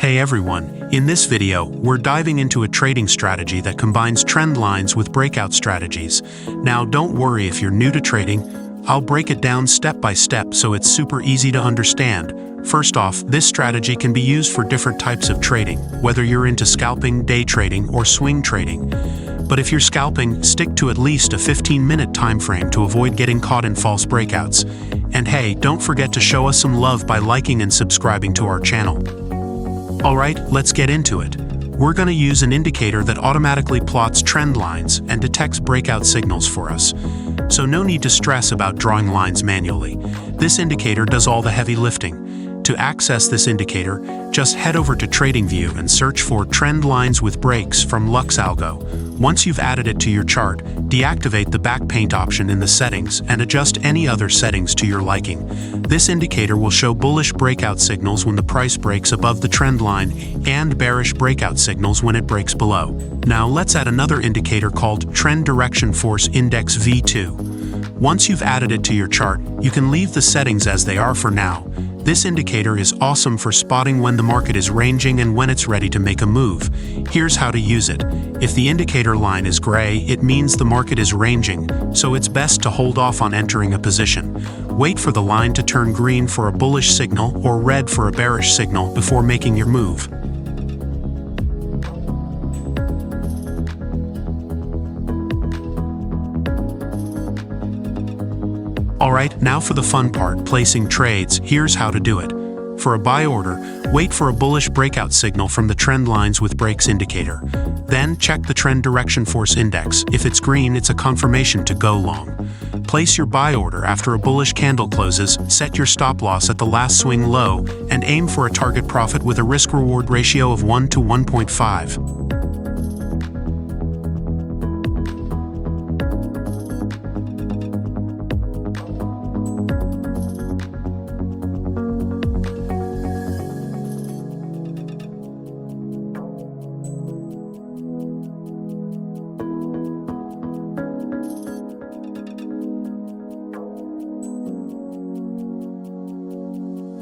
Hey everyone, in this video, we're diving into a trading strategy that combines trend lines with breakout strategies. Now don't worry if you're new to trading, I'll break it down step by step so it's super easy to understand. First off, this strategy can be used for different types of trading, whether you're into scalping, day trading, or swing trading. But if you're scalping, stick to at least a 15-minute time frame to avoid getting caught in false breakouts. And hey, don't forget to show us some love by liking and subscribing to our channel. Alright, let's get into it. We're going to use an indicator that automatically plots trend lines and detects breakout signals for us. So no need to stress about drawing lines manually. This indicator does all the heavy lifting. To access this indicator, just head over to TradingView and search for Trendlines with Breaks from LuxAlgo. Once you've added it to your chart, deactivate the back paint option in the settings and adjust any other settings to your liking. This indicator will show bullish breakout signals when the price breaks above the trend line and bearish breakout signals when it breaks below. Now let's add another indicator called Trend Direction Force Index V2. Once you've added it to your chart, you can leave the settings as they are for now. This indicator is awesome for spotting when the market is ranging and when it's ready to make a move. Here's how to use it. If the indicator line is gray, it means the market is ranging, so it's best to hold off on entering a position. Wait for the line to turn green for a bullish signal or red for a bearish signal before making your move. Alright, now for the fun part, placing trades. Here's how to do it. For a buy order, wait for a bullish breakout signal from the Trendlines with Breaks indicator. Then check the Trend Direction Force Index. If it's green, it's a confirmation to go long. Place your buy order after a bullish candle closes, set your stop loss at the last swing low, and aim for a target profit with a risk-reward ratio of 1 to 1.5.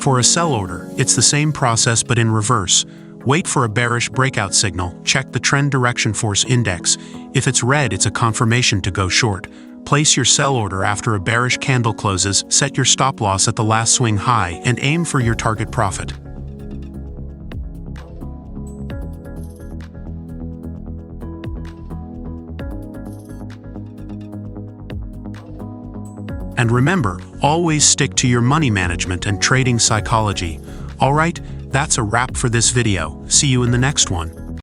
For a sell order, it's the same process but in reverse. Wait for a bearish breakout signal, check the Trend Direction Force Index. If it's red, it's a confirmation to go short. Place your sell order after a bearish candle closes, set your stop loss at the last swing high, and aim for your target profit. And remember, always stick to your money management and trading psychology. Alright, that's a wrap for this video. See you in the next one.